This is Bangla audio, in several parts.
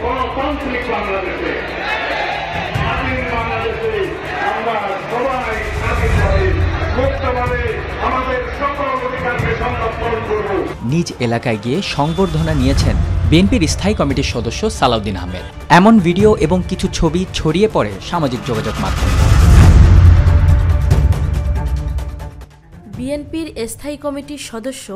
গণতান্ত্রিক বাংলাদেশে, স্বাধীন বাংলাদেশে আমরা সবাই স্বাধীনভাবে মুক্তভাবে আমাদের সকল অধিকারকে সংরক্ষণ করব। নিজ এলাকায় গিয়ে সংবর্ধনা নিয়েছেন বিএনপির স্থায়ী কমিটির সদস্য সালাউদ্দিন আহমেদ। এমন ভিডিও এবং কিছু ছবি ছড়িয়ে পড়ে সামাজিক যোগাযোগ মাধ্যমে। বিএনপির স্থায়ী কমিটির সদস্য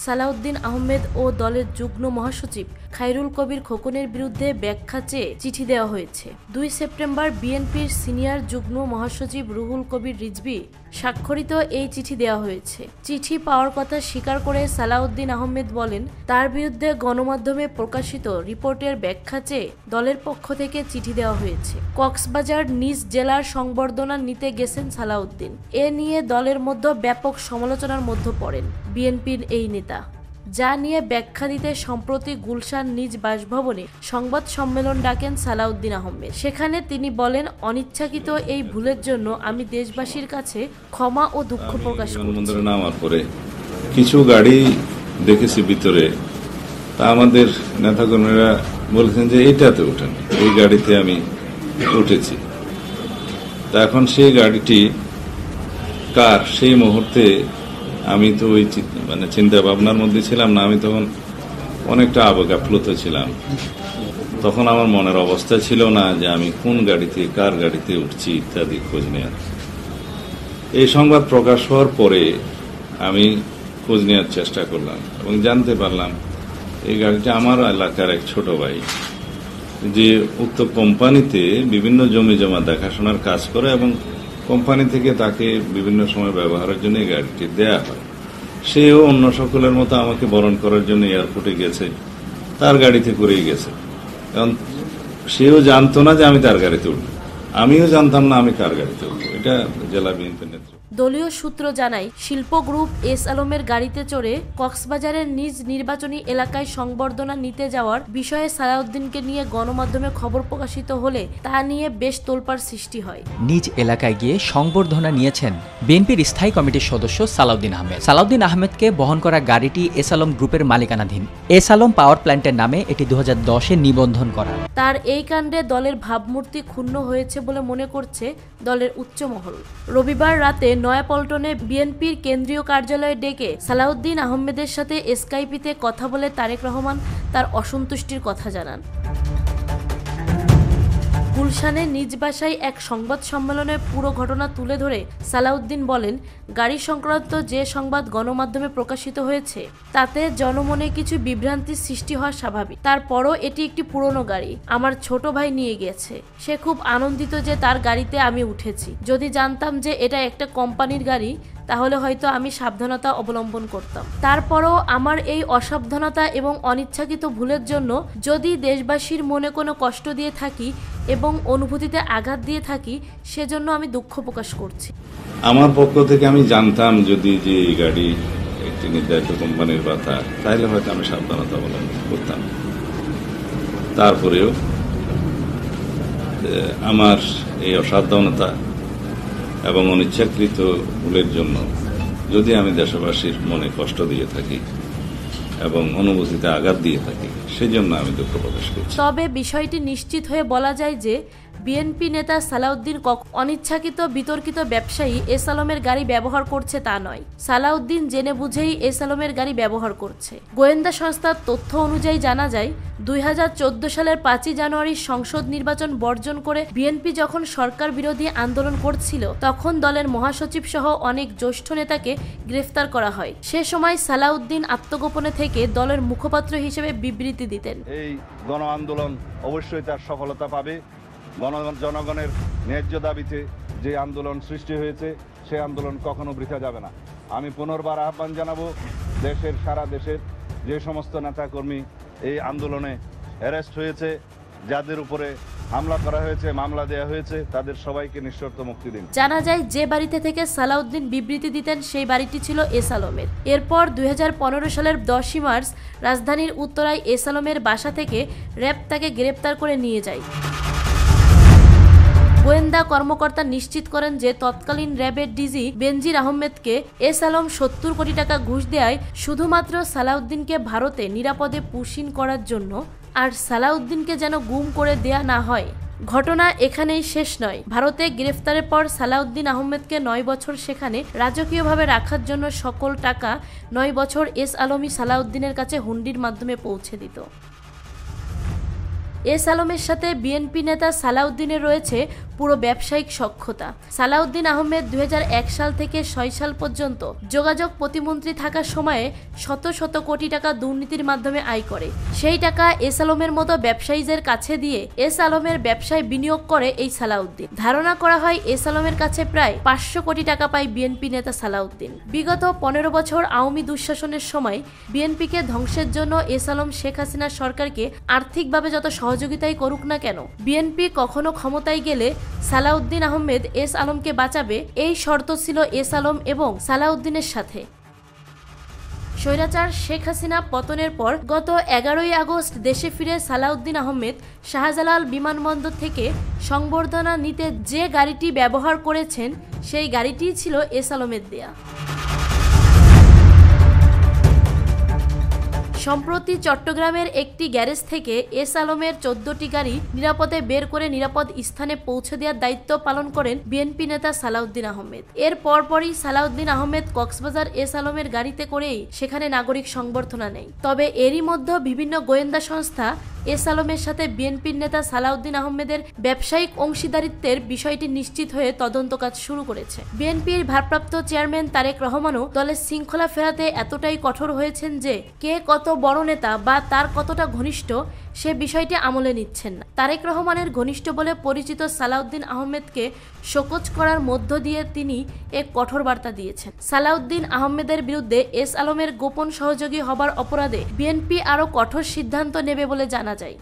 সালাউদ্দিন আহমেদ ও দলের যুগ্ম মহাসচিব খায়রুল কবির খোকনের বিরুদ্ধে ব্যাখ্যা চেয়ে চিঠি দেওয়া হয়েছে। 2 সেপ্টেম্বর বিএনপির সিনিয়র যুগ্ম মহাসচিব রুহুল কবির রিজভী স্বাক্ষরিত এই চিঠি দেওয়া হয়েছে। চিঠি পাওয়ার কথা স্বীকার করে সালাউদ্দিন আহমেদ বলেন, তার বিরুদ্ধে গণমাধ্যমে প্রকাশিত রিপোর্টের ব্যাখ্যা চেয়ে দলের পক্ষ থেকে চিঠি দেওয়া হয়েছে। কক্সবাজার নিজ জেলার সংবর্ধনা নিতে গেছেন সালাউদ্দিন। এ নিয়ে দলের মধ্যে ব্যাপক সমালোচনার মধ্যে পড়েন বিএনপির এই নেতা, যা নিয়ে ব্যাখ্যা দিতে সম্প্রতি গুলশান নিজ বাসভবনে সংবাদ সম্মেলন ডাকেন সালাউদ্দিন আহমেদ। সেখানে তিনি বলেন, অনিচ্ছাকৃত এই ভুলের জন্য আমি দেশবাসীর কাছে ক্ষমা ও দুঃখ প্রকাশ করছি। নামার পরে কিছু গাড়ি দেখেছি ভিতরে, তা আমাদের নেতাকর্মীরা বলেছেন যে এইটাতে ওঠেন, এই গাড়িতে আমি উঠেছি। তা এখন সেই গাড়িটি কার, সেই মুহূর্তে আমি তো ওই চিন্তা ভাবনার মধ্যে ছিলাম না। আমি তখন অনেকটা আবেগাপ্লুত ছিলাম। তখন আমার মনের অবস্থা ছিল না যে আমি কোন গাড়িতে কার গাড়িতে উঠছি ইত্যাদি খোঁজ নেওয়ার। এই সংবাদ প্রকাশ হওয়ার পরে আমি খোঁজ নেওয়ার চেষ্টা করলাম এবং জানতে পারলাম এই গাড়িটা আমার এলাকার এক ছোট ভাই, যে উক্ত কোম্পানিতে বিভিন্ন জমি জমা দেখাশোনার কাজ করে এবং কোম্পানি থেকে তাকে বিভিন্ন সময় ব্যবহারের জন্য এই গাড়িটি দেয়া হয়। সেও অন্য সকলের মতো আমাকে বরণ করার জন্য এয়ারপোর্টে গেছে, তার গাড়িতে করেই গেছে। কারণ সেও জানতো না যে আমি তার গাড়িতে উঠব, আমিও জানতাম না আমি কার গাড়িতে উঠব। এটা জেলা বিএনপির নেতৃত্ব। দলীয় সূত্র জানায়, শিল্প গ্রুপ এস আলমের গাড়িতে চড়ে কক্সবাজারের নিজ নির্বাচনী এলাকায় সংবর্ধনা নিতে যাওয়ার বিষয়ে সালাউদ্দিনকে নিয়ে গণমাধ্যমে খবর প্রকাশিত হলে তা নিয়ে বেশ তোলপাড় সৃষ্টি হয়। নিজ এলাকায় গিয়ে সংবর্ধনা নিয়েছেন বিএনপির স্থায়ী কমিটির সদস্য সালাউদ্দিন আহমেদ। সালাউদ্দিন আহমেদকে বহন করা গাড়িটি এস আলম গ্রুপের মালিকানাধীন। এস আলম পাওয়ার প্ল্যান্টের নামে এটি 2010-এ নিবন্ধন করা। তার এই কাণ্ডে দলের ভাবমূর্তি ক্ষুণ্ণ হয়েছে বলে মনে করছে দলের উচ্চমহল। রবিবার রাতে নয়াপল্টনে বিএনপির কেন্দ্রীয় কার্যালয়ে ডেকে সালাউদ্দিন আহমেদের সাথে স্কাইপিতে কথা বলে তারেক রহমান তার অসন্তুষ্টির কথা জানান। গুলশানে নিজ বাসায় এক সংবাদ সম্মেলনে পুরো ঘটনা তুলে ধরে সালাউদ্দিন বলেন, গাড়ি সংক্রান্ত যে সংবাদ গণমাধ্যমে প্রকাশিত হয়েছে তাতে জনমনে কিছু বিভ্রান্তির সৃষ্টি হওয়া স্বাভাবিক। তারপরও এটি একটি পুরনো গাড়ি, আমার ছোট ভাই নিয়ে গেছে। সে খুব আনন্দিত যে তার গাড়িতে আমি উঠেছি। যদি জানতাম যে এটা একটা কোম্পানির গাড়ি তাহলে হয়তো আমি সাবধানতা অবলম্বন করতাম। তারপরও আমার এই অসাবধানতা এবং অনিচ্ছাকৃত ভুলের জন্য যদি দেশবাসীর মনে কোনো কষ্ট দিয়ে থাকি এবং অনুভূতিতে আঘাত দিয়ে থাকি, সেজন্য আমি দুঃখ প্রকাশ করছি। আমার পক্ষ থেকে আমি জানতাম যদি যে এই গাড়ি একটি নির্ধারিত কোম্পানির কথা, তাহলে হয়তো আমি সাবধানতা অবলম্বন করতাম। তারপরেও আমার এই অসাবধানতা এবং অনিচ্ছাকৃত ভুলের জন্য যদি আমি দেশবাসীর মনে কষ্ট দিয়ে থাকি এবং অনুভূতিতে আঘাত দিয়ে থাকি, সেজন্য আমি দুঃখ প্রকাশ করছি। তবে বিষয়টি নিশ্চিত হয়ে বলা যায় যে বিএনপি নেতা সালাউদ্দিন অনিচ্ছাকৃত বিতর্কিত ব্যবসায়ী এস আলমের গাড়ি ব্যবহার করছে তা নয়। সালাউদ্দিন জেনে বুঝেই এস আলমের গাড়ি ব্যবহার করছে। গোয়েন্দা সংস্থার তথ্য অনুযায়ী জানা যায়, 2014 সালের 5 জানুয়ারি সংসদ নির্বাচন বর্জন করে বিএনপি যখন সরকার বিরোধী আন্দোলন করছিল, তখন দলের মহাসচিব সহ অনেক জ্যেষ্ঠ নেতাকে গ্রেফতার করা হয়। সে সময় সালাউদ্দিন আত্মগোপনে থেকে দলের মুখপাত্র হিসেবে বিবৃতি দিতেন। এই গণ আন্দোলন অবশ্যই তার সফলতা পাবে। জনগণের ন্যায্য দাবিতে যে আন্দোলন সৃষ্টি হয়েছে, সেই আন্দোলন কখনো বৃথা যাবে না। আমি পুনর্বার আহ্বান জানাবো, সারা দেশের যে সমস্ত নেতাকর্মী এই আন্দোলনে অ্যারেস্ট হয়েছে, যাদের উপরে হামলা করা হয়েছে, মামলা দেওয়া হয়েছে, তাদের সবাইকে নিঃশর্ত মুক্তি দিন। জানা যায়, যে বাড়িতে থেকে সালাউদ্দিন বিবৃতি দিতেন সেই বাড়িটি ছিল এস আলমের। এরপর 2015 সালের 10 মার্চ রাজধানীর উত্তরায় এস আলমের বাসা থেকে র্যাব তাকে গ্রেপ্তার করে নিয়ে যায়। গোয়েন্দা কর্মকর্তা নিশ্চিত করেন যে তৎকালীন র্যাবের ডিজি বেনজির আহমেদকে এস আলম 70 কোটি টাকা ঘুষ দেয় শুধুমাত্র সালাউদ্দিনকে ভারতে নিরাপদে পুশিন করার জন্য আর সালাউদ্দিনকে যেন গুম করে দেয়া না হয়। ঘটনা এখানেই শেষ নয়। ভারতে গ্রেফতারের পর সালাউদ্দিন আহমেদকে 9 বছর সেখানে রাজকীয়ভাবে রাখার জন্য সকল টাকা 9 বছর এস আলমই সালাউদ্দিনের কাছে হুন্ডির মাধ্যমে পৌঁছে দিত। এস আলমের সাথে বিএনপি নেতা সালাউদ্দিনের রয়েছে পুরো ব্যবসায়িক সখ্যতা। সালাউদ্দিন আহমেদ 2001 সাল থেকে 6 সাল পর্যন্ত যোগাযোগ প্রতিমন্ত্রী থাকার সময়ে শত শত কোটি টাকা দুর্নীতির মাধ্যমে আয় করে। সেই টাকা এস আলমের মতো ব্যবসায়ীদের কাছে দিয়ে এস আলমের ব্যবসায় বিনিয়োগ করে এই সালাউদ্দিন। ধারণা করা হয় এস আলমের কাছে প্রায় 500 কোটি টাকা পায় বিএনপি নেতা সালাউদ্দিন। বিগত 15 বছর আওয়ামী দুঃশাসনের সময় বিএনপিকে ধ্বংসের জন্য এস আলম শেখ হাসিনার সরকারকে আর্থিকভাবে যত সহযোগিতাই করুক না কেন, বিএনপি কখনো ক্ষমতায় গেলে সালাউদ্দিন আহমেদ এস আলমকে বাঁচাবে, এই শর্ত ছিল এস আলম এবং সালাউদ্দিনের সাথে। স্বৈরাচার শেখ হাসিনা পতনের পর গত 11ই আগস্ট দেশে ফিরে সালাউদ্দিন আহমেদ শাহজালাল বিমানবন্দর থেকে সংবর্ধনা নিতে যে গাড়িটি ব্যবহার করেছেন সেই গাড়িটিই ছিল এস আলমের দেয়া। সম্প্রতি চট্টগ্রামের একটি গ্যারেজ থেকে এস আলমের 14টি গাড়ি নিরাপদে বের করে নিরাপদ স্থানে পৌঁছে দেওয়ার দায়িত্ব পালন করেন বিএনপি নেতা সালাউদ্দিন আহমেদ। এর পরপরই সালাউদ্দিন আহমেদ কক্সবাজার এস আলমের গাড়িতে করেই সেখানে নাগরিক সংবর্ধনা নেয়। তবে এরই মধ্যে বিভিন্ন গোয়েন্দা সংস্থা এস আলমের সাথে বিএনপির নেতা সালাউদ্দিন আহমেদের ব্যবসায়িক অংশীদারিত্বের বিষয়টি নিশ্চিত হয়ে তদন্ত কাজ শুরু করেছে। বিএনপির ভারপ্রাপ্ত চেয়ারম্যান তারেক রহমানও দলের শৃঙ্খলা ফেরাতে এতটাই কঠোর হয়েছেন যে কে কত বড় নেতা বা তার কতটা ঘনিষ্ঠ সে বিষয়টি আমলে নিচ্ছেন না। তারেক রহমানের ঘনিষ্ঠ বলে পরিচিত সালাউদ্দিন আহমেদকে শোকজ করার মধ্য দিয়ে তিনি এক কঠোর বার্তা দিয়েছেন। সালাউদ্দিন আহমেদের বিরুদ্ধে এস আলমের গোপন সহযোগী হবার অপরাধে বিএনপি আরও কঠোর সিদ্ধান্ত নেবে বলে জানা যায়।